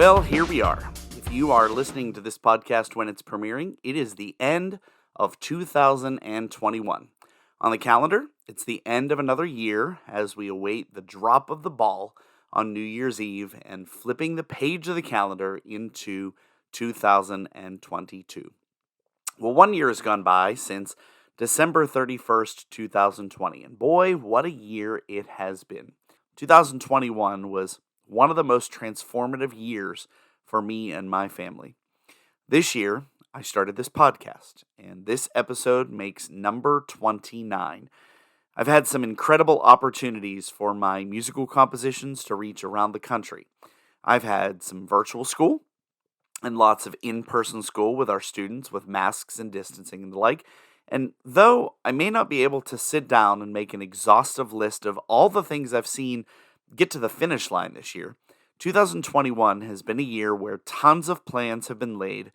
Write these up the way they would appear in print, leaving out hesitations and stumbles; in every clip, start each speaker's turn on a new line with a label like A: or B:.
A: Well, here we are. If you are listening to this podcast when it's premiering, it is the end of 2021. On the calendar, it's the end of another year as we await the drop of the ball on New Year's Eve and flipping the page of the calendar into 2022. Well, 1 year has gone by since December 31st, 2020, and boy, what a year it has been. 2021 was one of the most transformative years for me and my family. This year, I started this podcast, and this episode makes number 29. I've had some incredible opportunities for my musical compositions to reach around the country. I've had some virtual school and lots of in-person school with our students with masks and distancing and the like. And though I may not be able to sit down and make an exhaustive list of all the things I've seen get to the finish line this year, 2021 has been a year where tons of plans have been laid,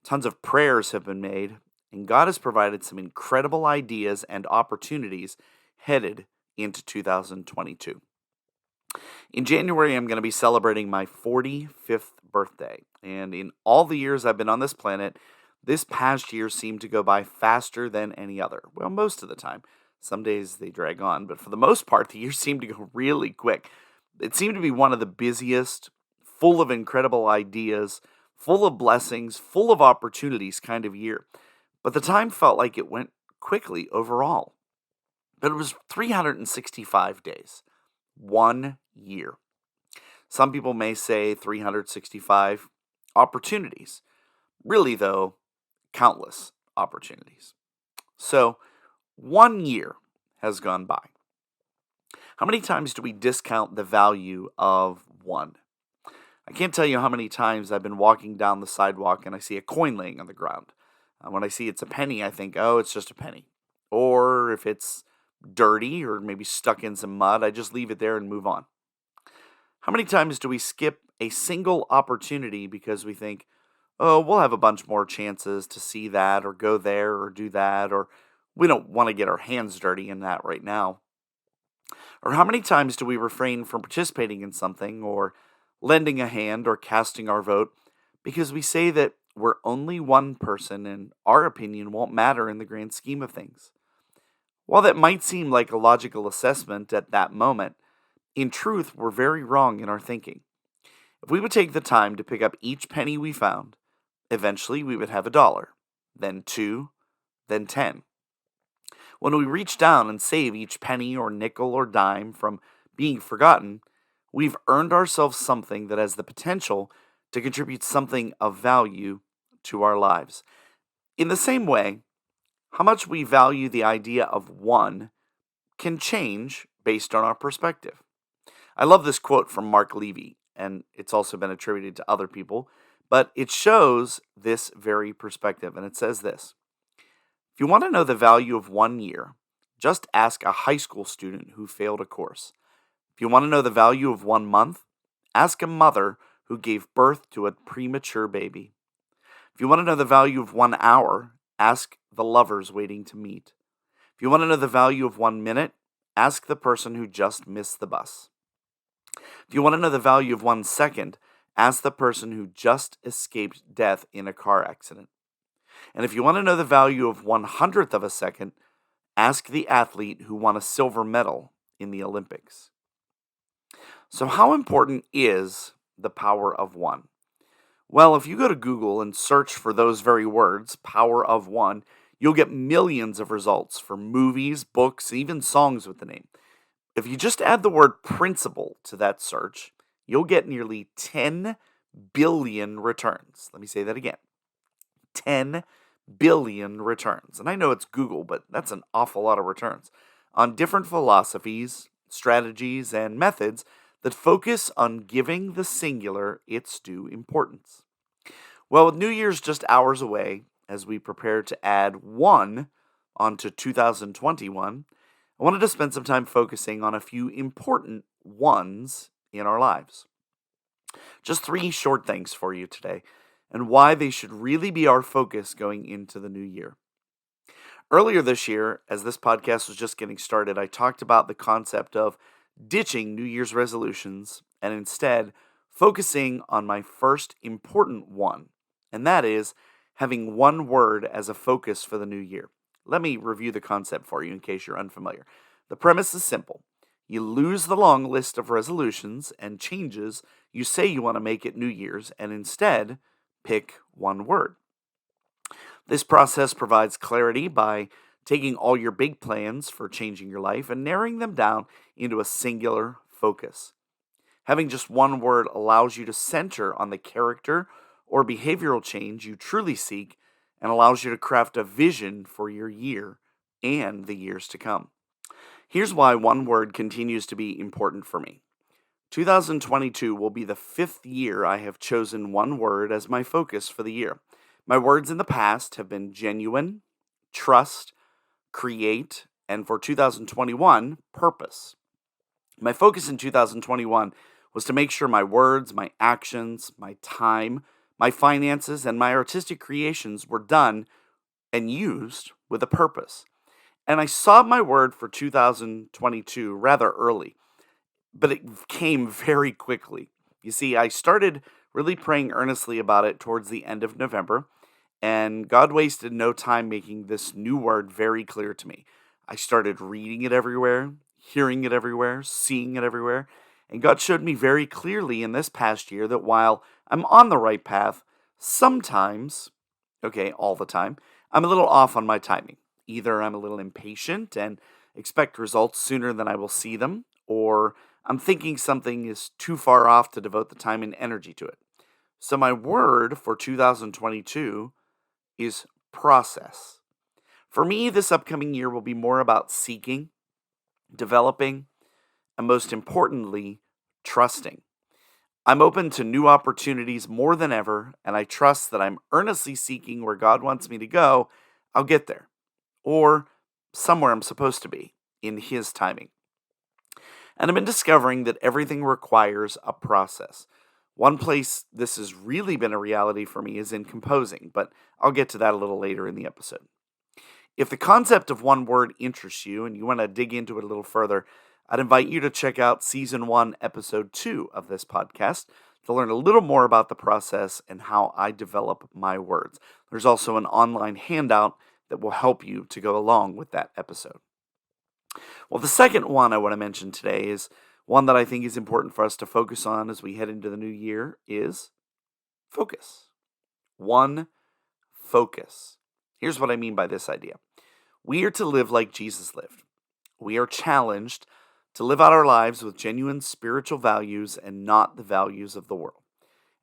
A: tons of prayers have been made, and God has provided some incredible ideas and opportunities headed into 2022. In January, I'm going to be celebrating my 45th birthday, and in all the years I've been on this planet, this past year seemed to go by faster than any other. Well, most of the time. Some days they drag on, but for the most part, the year seemed to go really quick. It seemed to be one of the busiest, full of incredible ideas, full of blessings, full of opportunities kind of year. But the time felt like it went quickly overall. But it was 365 days. 1 year. Some people may say 365 opportunities. Really, though, countless opportunities. So, 1 year has gone by. How many times do we discount the value of one? I can't tell you how many times I've been walking down the sidewalk and I see a coin laying on the ground. When I see it's a penny, I think, oh, it's just a penny. Or if it's dirty or maybe stuck in some mud, I just leave it there and move on. How many times do we skip a single opportunity because we think, oh, we'll have a bunch more chances to see that or go there or do that, or we don't want to get our hands dirty in that right now? Or how many times do we refrain from participating in something or lending a hand or casting our vote because we say that we're only one person and our opinion won't matter in the grand scheme of things? While that might seem like a logical assessment at that moment, in truth, we're very wrong in our thinking. If we would take the time to pick up each penny we found, eventually we would have $1, then 2, then 10. When we reach down and save each penny or nickel or dime from being forgotten, we've earned ourselves something that has the potential to contribute something of value to our lives. In the same way, how much we value the idea of one can change based on our perspective. I love this quote from Mark Levy, and it's also been attributed to other people, but it shows this very perspective, and it says this: if you want to know the value of 1 year, just ask a high school student who failed a course. If you want to know the value of 1 month, ask a mother who gave birth to a premature baby. If you want to know the value of 1 hour, ask the lovers waiting to meet. If you want to know the value of 1 minute, ask the person who just missed the bus. If you want to know the value of 1 second, ask the person who just escaped death in a car accident. And if you want to know the value of 1/100th of a second, ask the athlete who won a silver medal in the Olympics. So how important is the power of one? Well, if you go to Google and search for those very words, power of one, you'll get millions of results for movies, books, even songs with the name. If you just add the word principle to that search, you'll get nearly 10 billion returns. Let me say that again. 10 billion returns. And I know it's Google, but that's an awful lot of returns on different philosophies, strategies, and methods that focus on giving the singular its due importance. Well, with New Year's just hours away, as we prepare to add one onto 2021, I wanted to spend some time focusing on a few important ones in our lives. Just 3 short things for you today, and why they should really be our focus going into the new year. Earlier this year, as this podcast was just getting started, I talked about the concept of ditching New Year's resolutions and instead focusing on my first important one, and that is having one word as a focus for the new year. Let me review the concept for you in case you're unfamiliar. The premise is simple. You lose the long list of resolutions and changes you say you want to make at New Year's and instead pick one word. This process provides clarity by taking all your big plans for changing your life and narrowing them down into a singular focus. Having just one word allows you to center on the character or behavioral change you truly seek and allows you to craft a vision for your year and the years to come. Here's why one word continues to be important for me. 2022 will be the fifth year I have chosen one word as my focus for the year. My words in the past have been genuine, trust, create, and for 2021, purpose. My focus in 2021 was to make sure my words, my actions, my time, my finances, and my artistic creations were done and used with a purpose. And I saw my word for 2022 rather early, but it came very quickly. You see, I started really praying earnestly about it towards the end of November, and God wasted no time making this new word very clear to me. I started reading it everywhere, hearing it everywhere, seeing it everywhere, and God showed me very clearly in this past year that while I'm on the right path, sometimes, okay, all the time, I'm a little off on my timing. Either I'm a little impatient and expect results sooner than I will see them, or I'm thinking something is too far off to devote the time and energy to it. So, my word for 2022 is process. For me, this upcoming year will be more about seeking, developing, and most importantly, trusting. I'm open to new opportunities more than ever, and I trust that I'm earnestly seeking where God wants me to go. I'll get there, or somewhere I'm supposed to be in His timing. And I've been discovering that everything requires a process. One place this has really been a reality for me is in composing, but I'll get to that a little later in the episode. If the concept of one word interests you and you want to dig into it a little further, I'd invite you to check out Season 1, Episode 2 of this podcast to learn a little more about the process and how I develop my words. There's also an online handout that will help you to go along with that episode. Well, the second one I want to mention today is one that I think is important for us to focus on as we head into the new year is focus. One focus. Here's what I mean by this idea. We are to live like Jesus lived. We are challenged to live out our lives with genuine spiritual values and not the values of the world.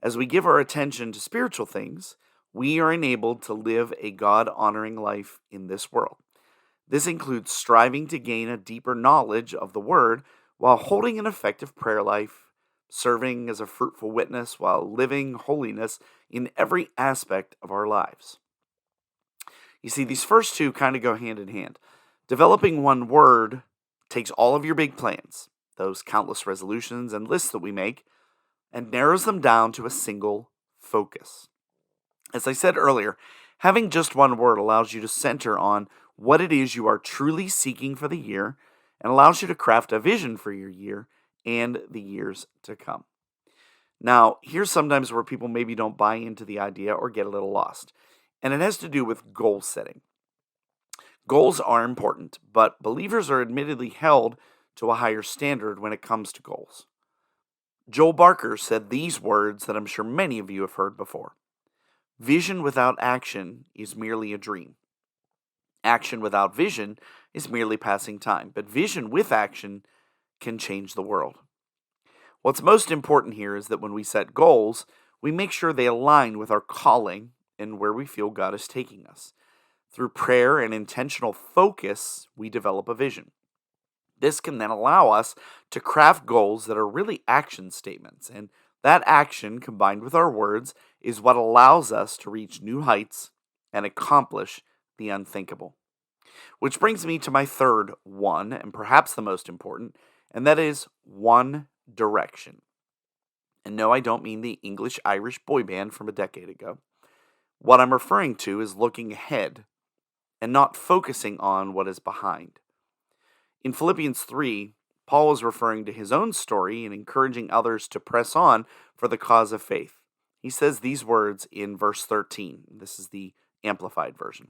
A: As we give our attention to spiritual things, we are enabled to live a God-honoring life in this world. This includes striving to gain a deeper knowledge of the Word while holding an effective prayer life, serving as a fruitful witness while living holiness in every aspect of our lives. You see, these first two kind of go hand in hand. Developing one word takes all of your big plans, those countless resolutions and lists that we make, and narrows them down to a single focus. As I said earlier, having just one word allows you to center on what it is you are truly seeking for the year and allows you to craft a vision for your year and the years to come. Now, here's sometimes where people maybe don't buy into the idea or get a little lost, and it has to do with goal setting. Goals are important, but believers are admittedly held to a higher standard when it comes to goals. Joel Barker said these words that I'm sure many of you have heard before. Vision without action is merely a dream. Action without vision is merely passing time, but vision with action can change the world. What's most important here is that when we set goals, we make sure they align with our calling and where we feel God is taking us. Through prayer and intentional focus, we develop a vision. This can then allow us to craft goals that are really action statements, and that action, combined with our words, is what allows us to reach new heights and accomplish the unthinkable. Which brings me to my third one, and perhaps the most important, and that is one direction. And no, I don't mean the English-Irish boy band from a decade ago. What I'm referring to is looking ahead and not focusing on what is behind. In Philippians 3, Paul was referring to his own story and encouraging others to press on for the cause of faith. He says these words in verse 13. This is the Amplified Version.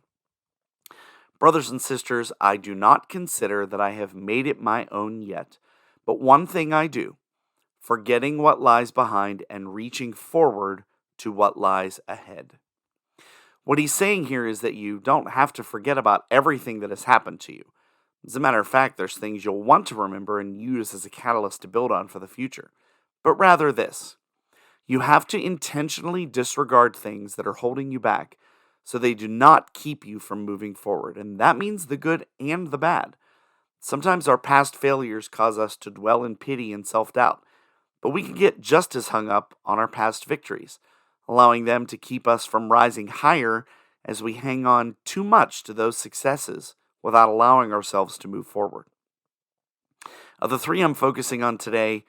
A: Brothers and sisters, I do not consider that I have made it my own yet, but one thing I do, forgetting what lies behind and reaching forward to what lies ahead. What he's saying here is that you don't have to forget about everything that has happened to you. As a matter of fact, there's things you'll want to remember and use as a catalyst to build on for the future. But rather this, you have to intentionally disregard things that are holding you back so they do not keep you from moving forward. And that means the good and the bad. Sometimes our past failures cause us to dwell in pity and self-doubt, but we can get just as hung up on our past victories, allowing them to keep us from rising higher as we hang on too much to those successes without allowing ourselves to move forward. Of the three I'm focusing on today,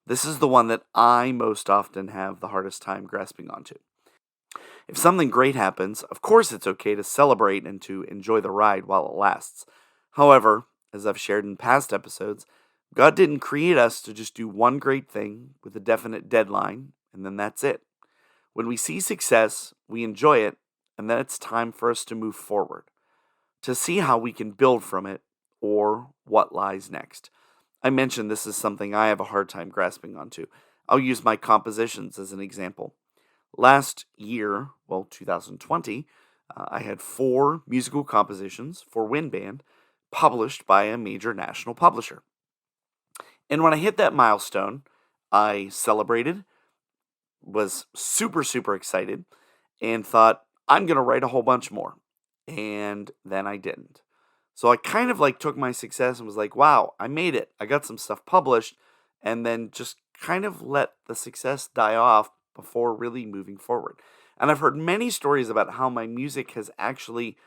A: this is the one that I most often have the hardest time grasping onto. If something great happens, of course it's okay to celebrate and to enjoy the ride while it lasts. However, as I've shared in past episodes, God didn't create us to just do one great thing with a definite deadline, and then that's it. When we see success, we enjoy it, and then it's time for us to move forward, to see how we can build from it or what lies next. I mentioned this is something I have a hard time grasping onto. I'll use my compositions as an example. Last year, 2020, I had 4 musical compositions for Wind Band published by a major national publisher. And when I hit that milestone, I celebrated, was super, super excited, and thought, I'm going to write a whole bunch more. And then I didn't. So I kind of took my success and was like, wow, I made it. I got some stuff published, and then just kind of let the success die off before really moving forward. And I've heard many stories about how my music has actually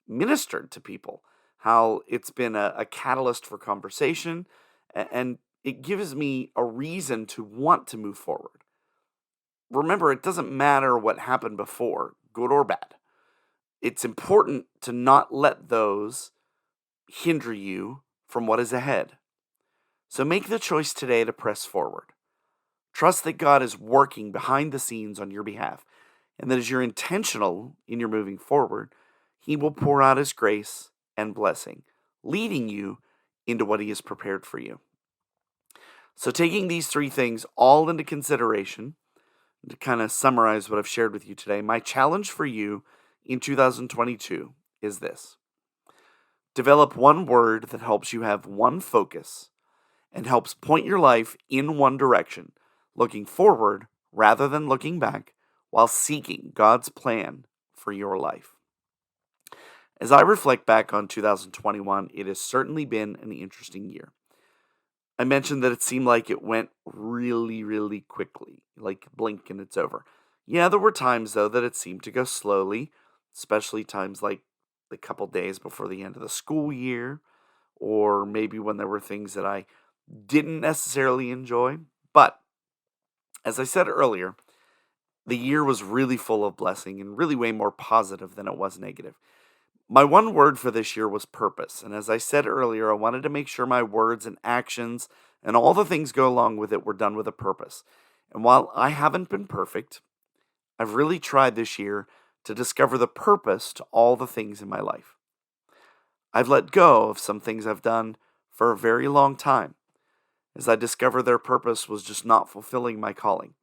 A: ministered to people, how it's been a catalyst for conversation, and it gives me a reason to want to move forward. Remember, it doesn't matter what happened before, good or bad. It's important to not let those hinder you from what is ahead. So make the choice today to press forward. Trust that God is working behind the scenes on your behalf, and that as you're intentional in your moving forward, He will pour out His grace and blessing, leading you into what He has prepared for you. So taking these 3 things all into consideration, to kind of summarize what I've shared with you today, my challenge for you in 2022 is this. Develop one word that helps you have one focus and helps point your life in one direction, looking forward rather than looking back, while seeking God's plan for your life. As I reflect back on 2021, it has certainly been an interesting year. I mentioned that it seemed like it went really, really quickly, like blink and it's over. Yeah, there were times, though, that it seemed to go slowly, especially times like the couple days before the end of the school year, or maybe when there were things that I didn't necessarily enjoy. But as I said earlier, the year was really full of blessing and really way more positive than it was negative. My one word for this year was purpose. And as I said earlier, I wanted to make sure my words and actions and all the things go along with it were done with a purpose. And while I haven't been perfect, I've really tried this year to discover the purpose to all the things in my life. I've let go of some things I've done for a very long time, as I discovered their purpose was just not fulfilling my calling.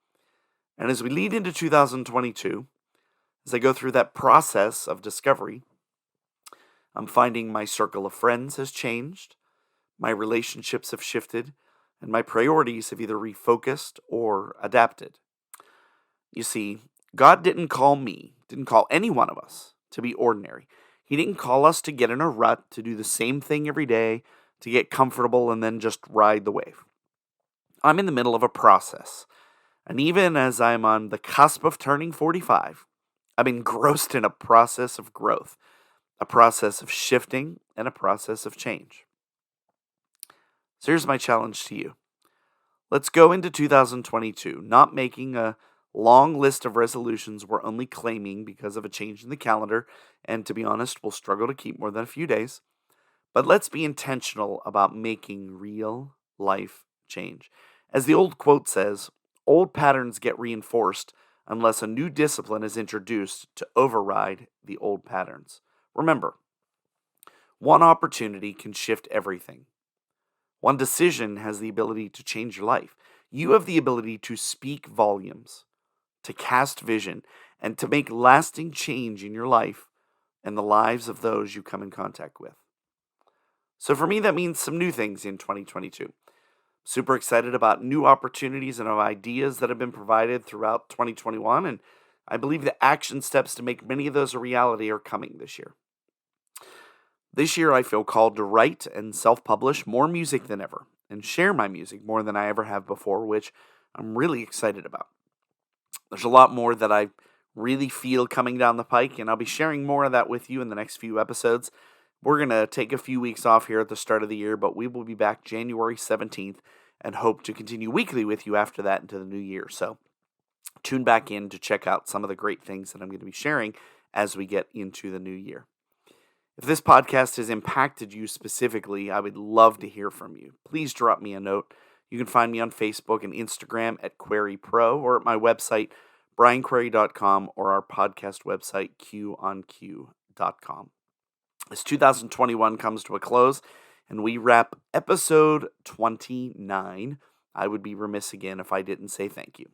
A: And as we lead into 2022, as I go through that process of discovery, I'm finding my circle of friends has changed, my relationships have shifted, and my priorities have either refocused or adapted. You see, God didn't call any one of us to be ordinary. He didn't call us to get in a rut, to do the same thing every day, to get comfortable and then just ride the wave. I'm in the middle of a process, and even as I'm on the cusp of turning 45, I'm engrossed in a process of growth, a process of shifting, and a process of change. So here's my challenge to you. Let's go into 2022 not making a long list of resolutions we're only claiming because of a change in the calendar, and to be honest, we'll struggle to keep more than a few days. But let's be intentional about making real, life change. As the old quote says, old patterns get reinforced unless a new discipline is introduced to override the old patterns. Remember, one opportunity can shift everything. One decision has the ability to change your life. You have the ability to speak volumes, to cast vision, and to make lasting change in your life and the lives of those you come in contact with. So for me, that means some new things in 2022. Super excited about new opportunities and ideas that have been provided throughout 2021, and I believe the action steps to make many of those a reality are coming this year. This year, I feel called to write and self publish more music than ever and share my music more than I ever have before, which I'm really excited about. There's a lot more that I really feel coming down the pike, and I'll be sharing more of that with you in the next few episodes. We're going to take a few weeks off here at the start of the year, but we will be back January 17th and hope to continue weekly with you after that into the new year. So tune back in to check out some of the great things that I'm going to be sharing as we get into the new year. If this podcast has impacted you specifically, I would love to hear from you. Please drop me a note. You can find me on Facebook and Instagram at Querry Pro or at my website, brianquerry.com, or our podcast website, qonq.com. As 2021 comes to a close and we wrap episode 29, I would be remiss again if I didn't say thank you.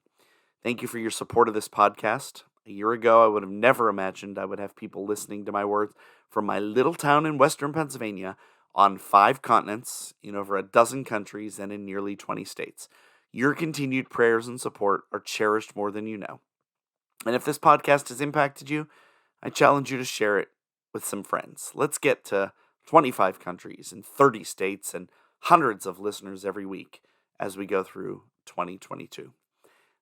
A: Thank you for your support of this podcast. A year ago, I would have never imagined I would have people listening to my words from my little town in western Pennsylvania on 5 continents, in over a dozen countries, and in nearly 20 states. Your continued prayers and support are cherished more than you know. And if this podcast has impacted you, I challenge you to share it with some friends. Let's get to 25 countries and 30 states and hundreds of listeners every week as we go through 2022.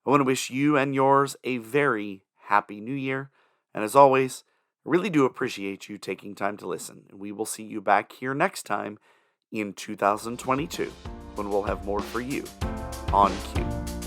A: I want to wish you and yours a very happy new year. And as always, I really do appreciate you taking time to listen. And we will see you back here next time in 2022 when we'll have more for you on Q.